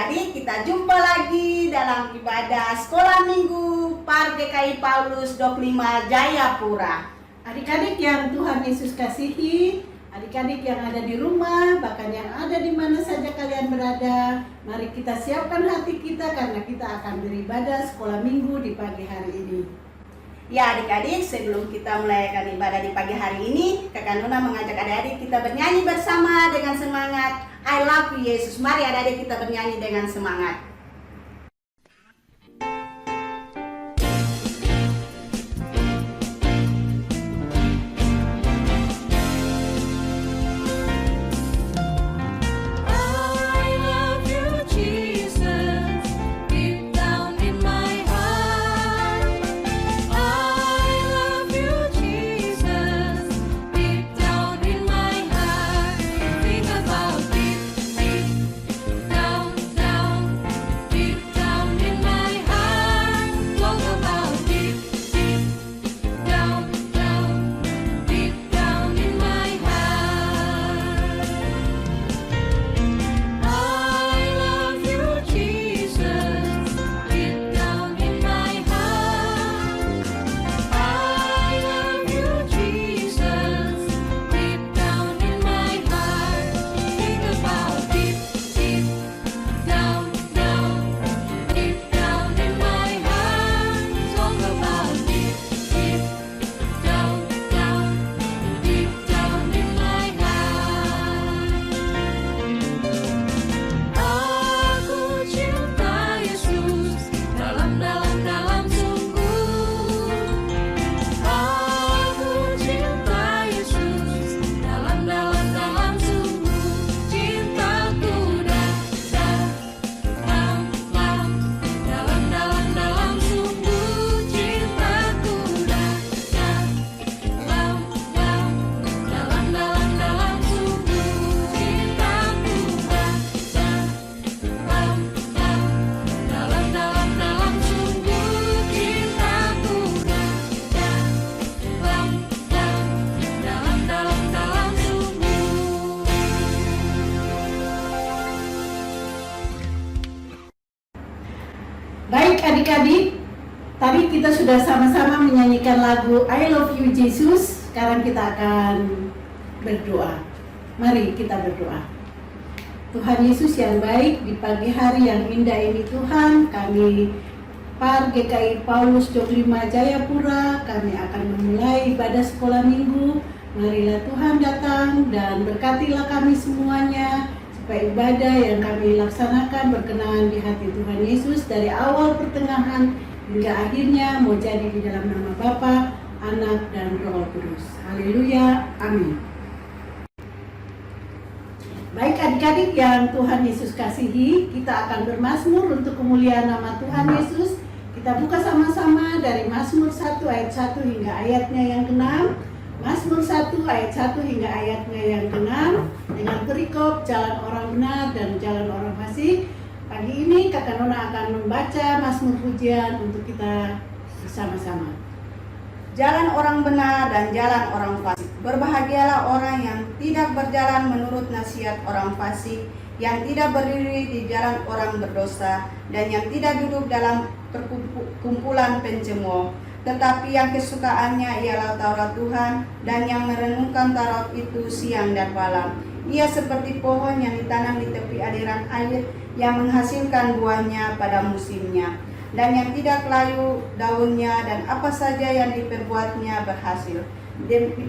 adik-adik, kita jumpa lagi dalam ibadah sekolah minggu Par GKI Paulus 25 Jayapura. Adik-adik yang Tuhan Yesus kasihi, adik-adik yang ada di rumah, bahkan yang ada di mana saja kalian berada, mari kita siapkan hati kita karena kita akan beribadah sekolah minggu di pagi hari ini. Ya adik-adik, sebelum kita melakukan ibadah di pagi hari ini, Kakak Nona mengajak adik-adik kita bernyanyi bersama dengan semangat I love you Yesus. Mari adik-adik kita bernyanyi dengan semangat. Baik adik-adik, tadi kita sudah sama-sama menyanyikan lagu I love you Jesus. Sekarang kita akan berdoa. Mari kita berdoa. Tuhan Yesus yang baik, di pagi hari yang indah ini Tuhan, kami Par GKI Paulus 25 Jayapura, kami akan memulai ibadah sekolah minggu. Marilah Tuhan datang dan berkatilah kami semuanya, supaya ibadah yang kami laksanakan berkenan di hati Tuhan Yesus dari awal pertengahan hingga akhirnya mau jadi di dalam nama Bapa, Anak, dan Roh Kudus. Haleluya, amin. Baik adik-adik yang Tuhan Yesus kasihi, kita akan bermazmur untuk kemuliaan nama Tuhan Yesus. Kita buka sama-sama dari Mazmur 1 ayat 1 hingga ayatnya yang ke-6. Mazmur 1 ayat 1 hingga ayatnya yang ke-6 dengan perikop jalan orang benar dan jalan orang fasik. Pagi ini Kakak Nona akan membaca Mazmur pujian untuk kita bersama-sama. Jalan orang benar dan jalan orang fasik. Berbahagialah orang yang tidak berjalan menurut nasihat orang fasik, yang tidak berdiri di jalan orang berdosa, dan yang tidak duduk dalam perkumpulan pencemooh. Tetapi yang kesukaannya ialah Taurat Tuhan, dan yang merenungkan Taurat itu siang dan malam. Ia seperti pohon yang ditanam di tepi aliran air, yang menghasilkan buahnya pada musimnya, dan yang tidak layu daunnya, dan apa saja yang diperbuatnya berhasil.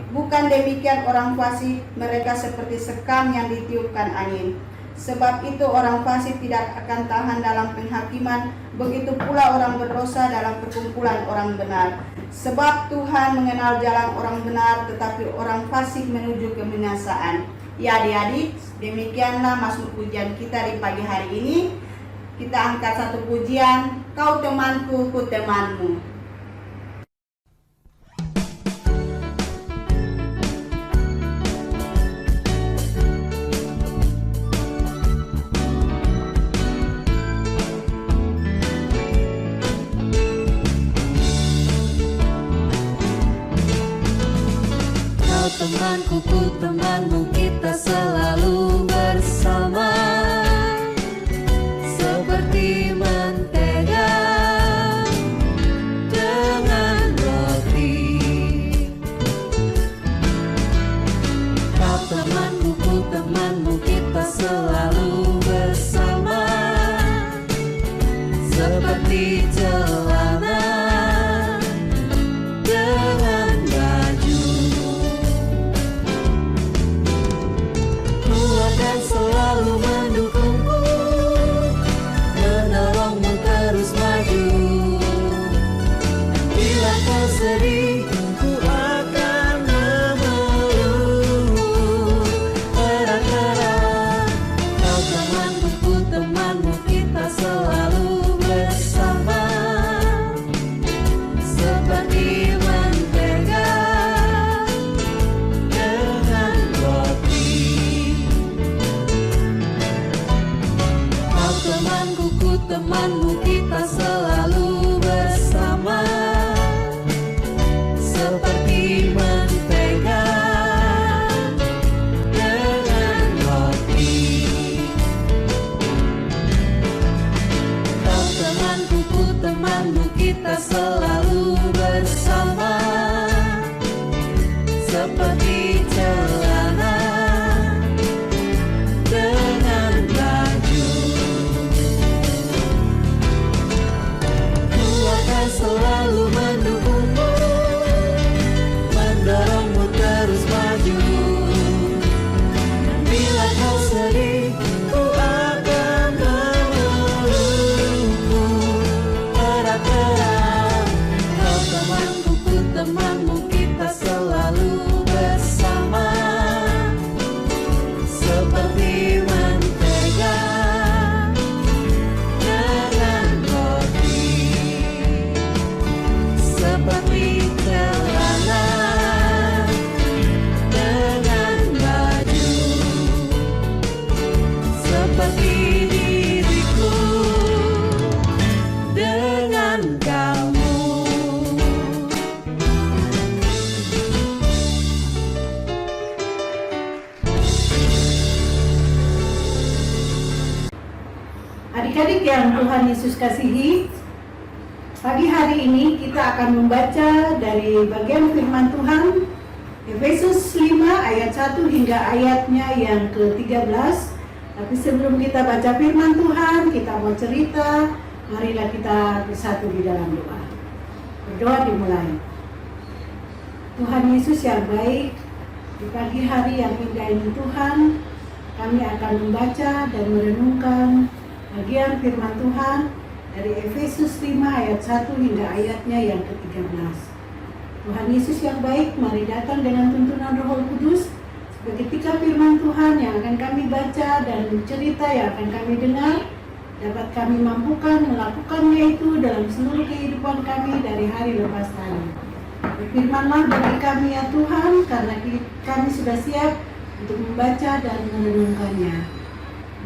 Bukan demikian orang fasik, mereka seperti sekam yang ditiupkan angin. Sebab itu orang fasik tidak akan tahan dalam penghakiman, begitu pula orang berdosa dalam perkumpulan orang benar. Sebab Tuhan mengenal jalan orang benar, tetapi orang fasik menuju kebinasaan. Ya adik-adik, demikianlah mazmur pujian kita di pagi hari ini. Kita angkat satu pujian, Kau temanku, ku temanmu. Temanku, ku temanmu, kita selalu bersama. sedih, ku akan memelukmu erat-erat. Kau temanku, ku temanmu, kita selalu bersama, seperti mentega dengan roti. Kau temanku, ku temanmu, kita selalu bersama, seperti mentega dengan roti. Kau temanku, ku temanmu, kita selalu bersama, seperti celana dengan baju. Ku akan selalu mendukungmu, mendorongmu terus maju. Bila kau sedih, ku akan memelukmu erat-erat. Kau temanku, ku temanmu, kita selalu bersama, seperti mentega dengan roti, seperti celana dengan baju, seperti diriku dengan kamu. Adik-adik yang Tuhan Yesus kasihi, pagi hari ini kita akan membaca dari bagian firman Tuhan Efesus 5 ayat 1 hingga ayatnya yang ke-13. Tapi sebelum kita baca firman Tuhan, kita mau cerita, marilah kita bersatu di dalam doa. Berdoa dimulai. Tuhan Yesus yang baik, di pagi hari yang indah ini Tuhan, kami akan membaca dan merenungkan bagian firman Tuhan dari Efesus 5 ayat 1 hingga ayatnya yang ke-13. Tuhan Yesus yang baik, mari datang dengan tuntunan Roh Kudus, ketika firman Tuhan yang akan kami baca dan cerita yang akan kami dengar, dapat kami mampukan melakukannya itu dalam seluruh kehidupan kami dari hari lepas hari. Berfirmanlah bagi kami ya Tuhan, karena kami sudah siap untuk membaca dan merenungkannya.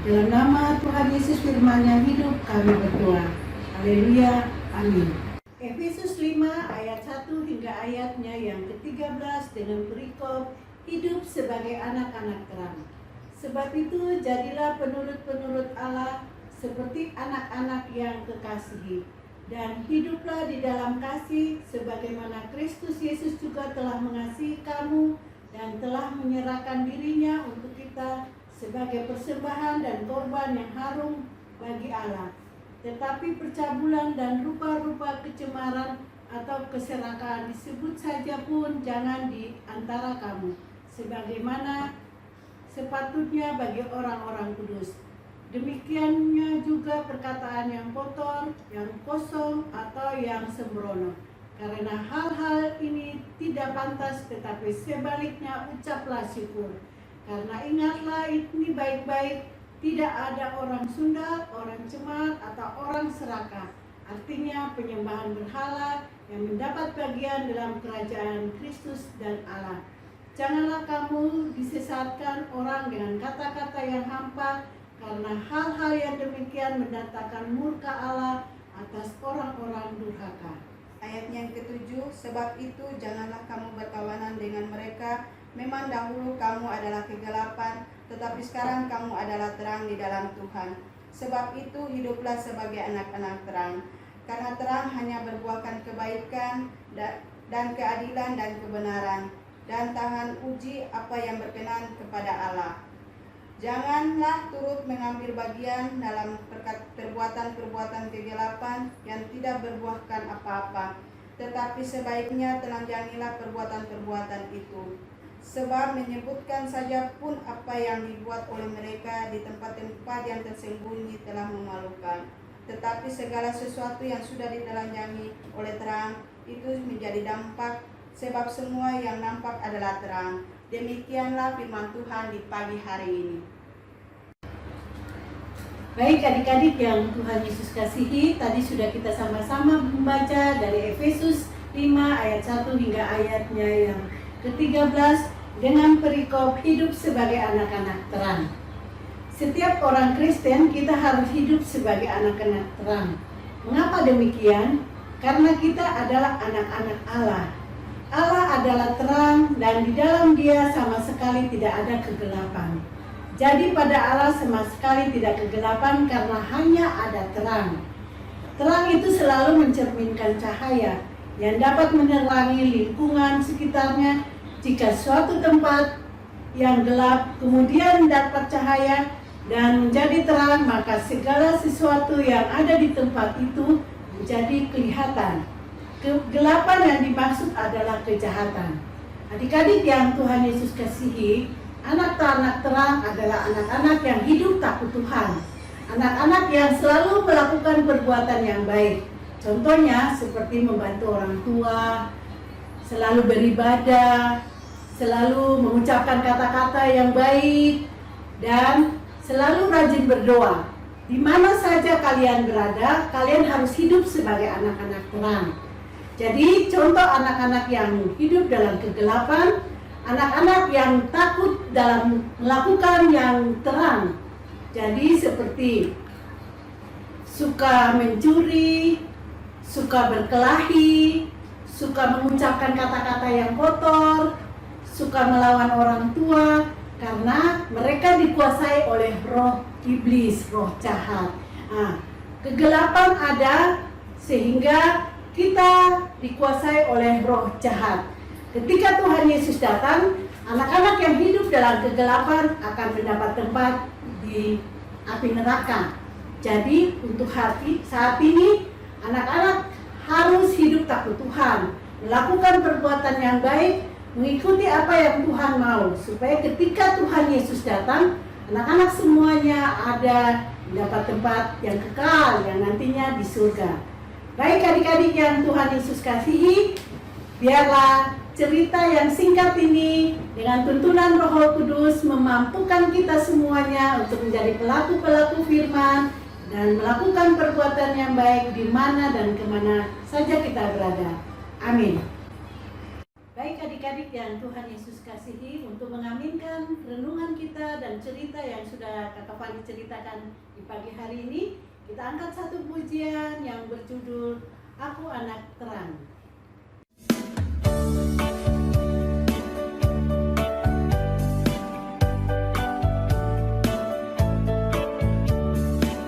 Dalam nama Tuhan Yesus firman-Nya hidup, kami berdoa. Haleluya, amin. Efesus 5 ayat 1 hingga ayatnya yang ke-13 dengan perikop hidup sebagai anak-anak terang. Sebab itu jadilah penurut-penurut Allah seperti anak-anak yang kekasihi, dan hiduplah di dalam kasih sebagaimana Kristus Yesus juga telah mengasihi kamu dan telah menyerahkan dirinya untuk kita sebagai persembahan dan korban yang harum bagi Allah. Tetapi percabulan dan rupa-rupa kecemaran atau keserakahan disebut saja pun jangan di antara kamu, sebagaimana sepatutnya bagi orang-orang kudus. Demikiannya juga perkataan yang kotor, yang kosong, atau yang sembrono. Karena hal-hal ini tidak pantas, tetapi sebaliknya ucaplah syukur. Karena ingatlah ini baik-baik, tidak ada orang sundal, orang cemar, atau orang serakah. Artinya penyembahan berhala yang mendapat bagian dalam kerajaan Kristus dan Allah. Janganlah kamu disesatkan orang dengan kata-kata yang hampa, karena hal-hal yang demikian mendatangkan murka Allah atas orang-orang durhaka. Ayat yang ke-7, sebab itu janganlah kamu berkawanan dengan mereka. Memang dahulu kamu adalah kegelapan, tetapi sekarang kamu adalah terang di dalam Tuhan. Sebab itu hiduplah sebagai anak-anak terang. Karena terang hanya berbuahkan kebaikan dan keadilan dan kebenaran, dan tahan uji apa yang berkenan kepada Allah. Janganlah turut mengambil bagian dalam perbuatan-perbuatan kegelapan yang tidak berbuahkan apa-apa, tetapi sebaiknya telanjangilah perbuatan-perbuatan itu. Sebab menyebutkan saja pun apa yang dibuat oleh mereka di tempat-tempat yang tersembunyi telah memalukan. Tetapi segala sesuatu yang sudah ditelanjangi oleh terang itu menjadi dampak, sebab semua yang nampak adalah terang. Demikianlah firman Tuhan di pagi hari ini. Baik adik-adik yang Tuhan Yesus kasihi, tadi sudah kita sama-sama membaca dari Efesus 5 ayat 1 hingga ayatnya yang ke-13 dengan perikop hidup sebagai anak-anak terang. Setiap orang Kristen kita harus hidup sebagai anak-anak terang. Mengapa demikian? Karena kita adalah anak-anak Allah. Allah adalah terang dan di dalam Dia sama sekali tidak ada kegelapan. Jadi pada Allah sama sekali tidak kegelapan karena hanya ada terang. Terang itu selalu mencerminkan cahaya yang dapat menerangi lingkungan sekitarnya. Jika suatu tempat yang gelap kemudian dapat cahaya dan menjadi terang, maka segala sesuatu yang ada di tempat itu menjadi kelihatan. Kegelapan yang dimaksud adalah kejahatan. Adik-adik yang Tuhan Yesus kasihi, anak-anak terang adalah anak-anak yang hidup takut Tuhan. Anak-anak yang selalu melakukan perbuatan yang baik. Contohnya seperti membantu orang tua, selalu beribadah, selalu mengucapkan kata-kata yang baik, dan selalu rajin berdoa. Di mana saja kalian berada, kalian harus hidup sebagai anak-anak terang. Jadi contoh anak-anak yang hidup dalam kegelapan, anak-anak yang takut dalam melakukan yang terang. Jadi seperti suka mencuri, suka berkelahi, suka mengucapkan kata-kata yang kotor, suka melawan orang tua, karena mereka dikuasai oleh roh iblis, roh jahat. Nah, kegelapan ada sehingga kita dikuasai oleh roh jahat. Ketika Tuhan Yesus datang, anak-anak yang hidup dalam kegelapan akan mendapat tempat di api neraka. Jadi untuk saat ini, anak-anak harus hidup takut Tuhan, melakukan perbuatan yang baik, mengikuti apa yang Tuhan mau, supaya ketika Tuhan Yesus datang, anak-anak semuanya ada mendapat tempat yang kekal, yang nantinya di surga. Baik adik-adik yang Tuhan Yesus kasihi, biarlah cerita yang singkat ini dengan tuntunan Roh Kudus memampukan kita semuanya untuk menjadi pelaku-pelaku firman dan melakukan perbuatan yang baik di mana dan kemana saja kita berada. Amin. Baik adik-adik yang Tuhan Yesus kasihi, untuk mengaminkan renungan kita dan cerita yang sudah Kakak Fani ceritakan di pagi hari ini, kita angkat satu pujian yang berjudul Aku Anak Terang.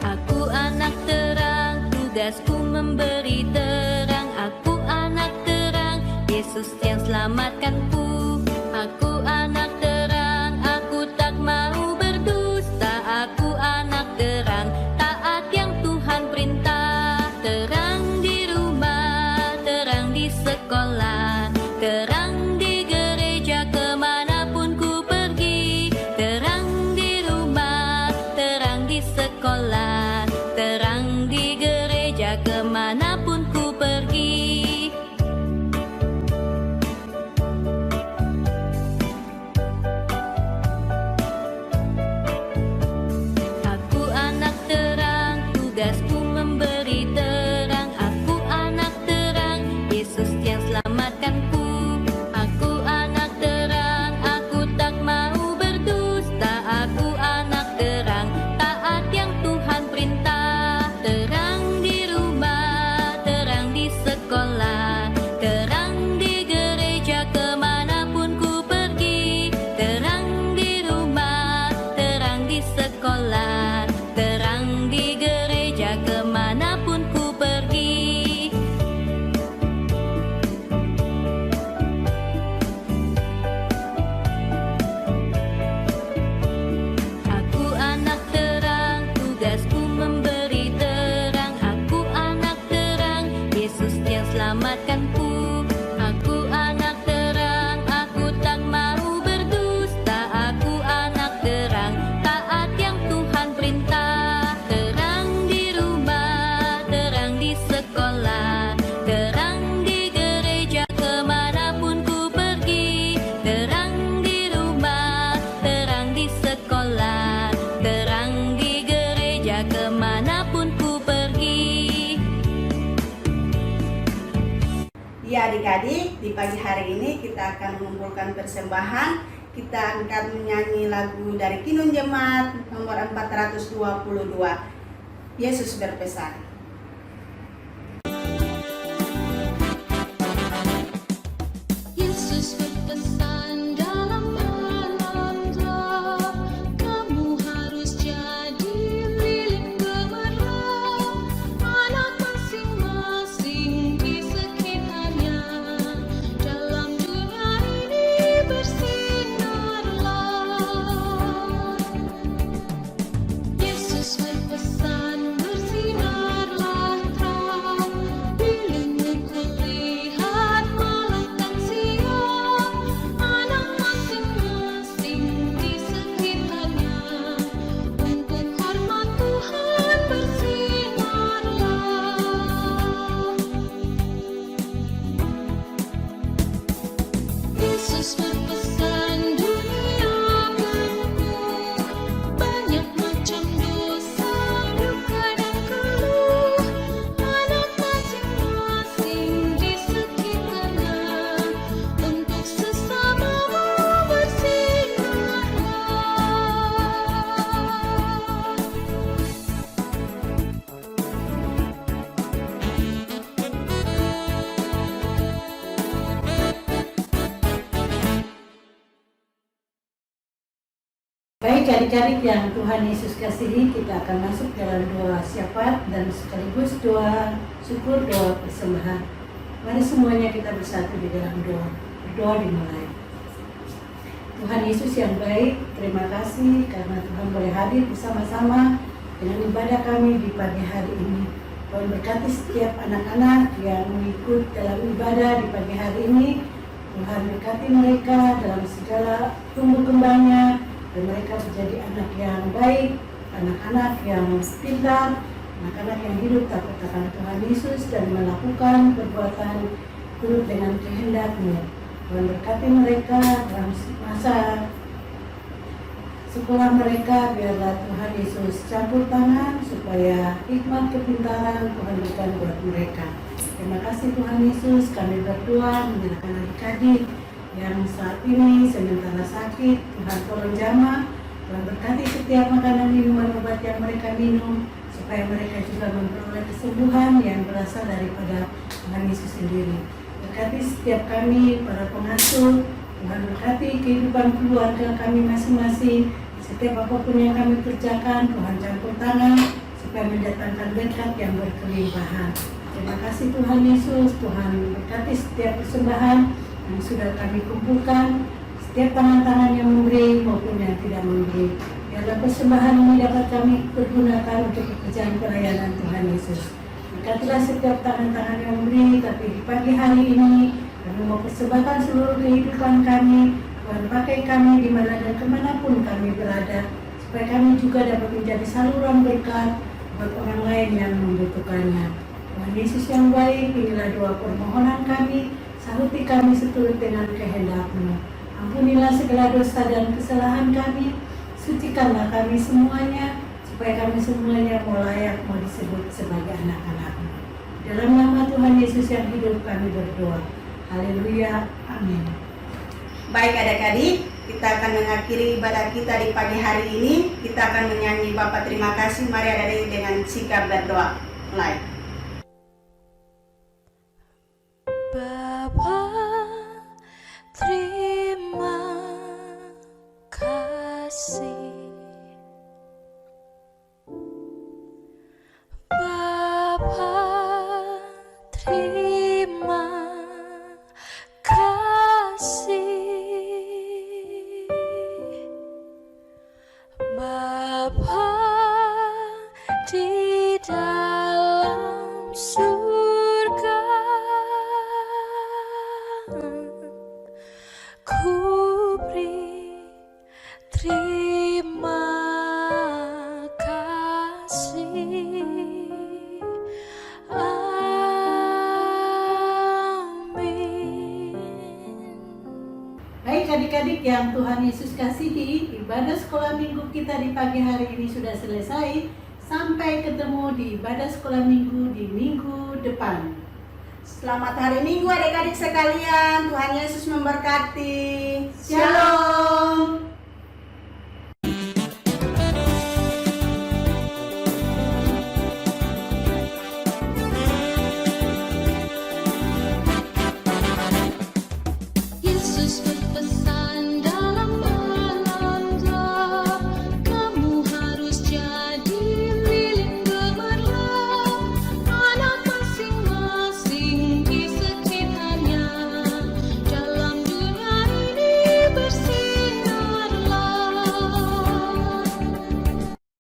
Aku anak terang, tugasku memberi terang. Aku anak terang, Yesus yang selamatkanku. Aku anak terang, aku tak mau berdusta. Aku anak terang, taat yang Tuhan perintah. Terang di rumah, terang di sekolah, terang di gereja kemanapun ku pergi. Terang di rumah, terang di sekolah, terang di gereja kemanapun ku pergi. adik-adik, di pagi hari ini kita akan mengumpulkan persembahan. Kita akan menyanyi lagu dari Kinun Jemaat nomor 422. Yesus berpesan. Yesus berpesan dalam doa, kamu harus jadi lilin gemerlap, anak masing-masing di sekitarnya, dalam dunia ini bersinarlah. Yesus berpesan bersinarlah terang, lilin terlihat malam dan siang, anak masing-masing di sekitarnya, untuk hormat Tuhan bersinarlah. Yesus berpesan dunia penuh banyak macam dosa, duka dan keluh, anak masing-masing di sekitarnya, untuk sesamamu bersinarlah. Baik adik-adik yang Tuhan Yesus kasihi, kita akan masuk dalam doa syafaat dan sekaligus doa syukur, doa persembahan. Mari semuanya kita bersatu di dalam doa. Berdoa dimulai. Tuhan Yesus yang baik, terima kasih karena Tuhan boleh hadir bersama-sama dengan ibadah kami di pagi hari ini. Tuhan berkati setiap anak-anak yang mengikut dalam ibadah di pagi hari ini. Tuhan berkati mereka dalam segala tumbuh kembangnya, dan mereka menjadi anak yang baik, anak-anak yang pintar, anak-anak yang hidup takut akan Tuhan Yesus dan melakukan perbuatan turut dengan kehendak-Mu. Tuhan berkati mereka dalam masa sekolah mereka, biarlah Tuhan Yesus campur tangan supaya hikmat kepintaran Tuhan berikan buat mereka. Terima kasih Tuhan Yesus, kami berdoa menyerahkan adik-adik yang saat ini sementara sakit. Tuhan tolong jamah, Tuhan berkati setiap makanan, minuman, obat yang mereka minum, supaya mereka juga memperoleh kesembuhan yang berasal daripada Tuhan Yesus sendiri. Berkati setiap kami, para pengasuh, Tuhan berkati kehidupan keluarga kami masing-masing. Setiap apapun yang kami kerjakan, Tuhan campur tangan, supaya mendatangkan berkat yang berkelimpahan. Terima kasih Tuhan Yesus, Tuhan berkati setiap persembahan yang sudah kami kumpulkan, setiap tangan-tangan yang memberi maupun yang tidak memberi. Biarlah persembahan ini dapat kami pergunakan untuk pekerjaan pelayanan Tuhan Yesus. Berkatilah setiap tangan-tangan yang memberi, tapi di pagi hari ini kami mau persembahkan seluruh kehidupan kami. Tuhan pakai kami di mana dan kemanapun kami berada, supaya kami juga dapat menjadi saluran berkat buat orang lain yang membutuhkannya. Tuhan Yesus yang baik, inilah doa permohonan kami. Sahuti kami seturut dengan kehendak-Mu. Ampunilah segala dosa dan kesalahan kami. Sucikanlah kami semuanya, supaya kami semuanya mau layak, mau disebut sebagai anak-anak-Mu. Dalam nama Tuhan Yesus yang hidup kami berdoa. Haleluya. Amin. Baik adik-adik, kita akan mengakhiri ibadah kita di pagi hari ini. Kita akan menyanyi Bapa terima kasih. Mari adik-adik dengan sikap berdoa. Mulai. Bapa, terima kasih. Bapa, terima kasih. Bapa di dalam surga, ku beri terima kasih. Amin. Baik adik-adik yang Tuhan Yesus kasihi, ibadah sekolah minggu kita di pagi hari ini sudah selesai. Sampai ketemu di ibadah sekolah minggu di minggu depan. Selamat hari Minggu adik-adik sekalian. Tuhan Yesus memberkati. Shalom.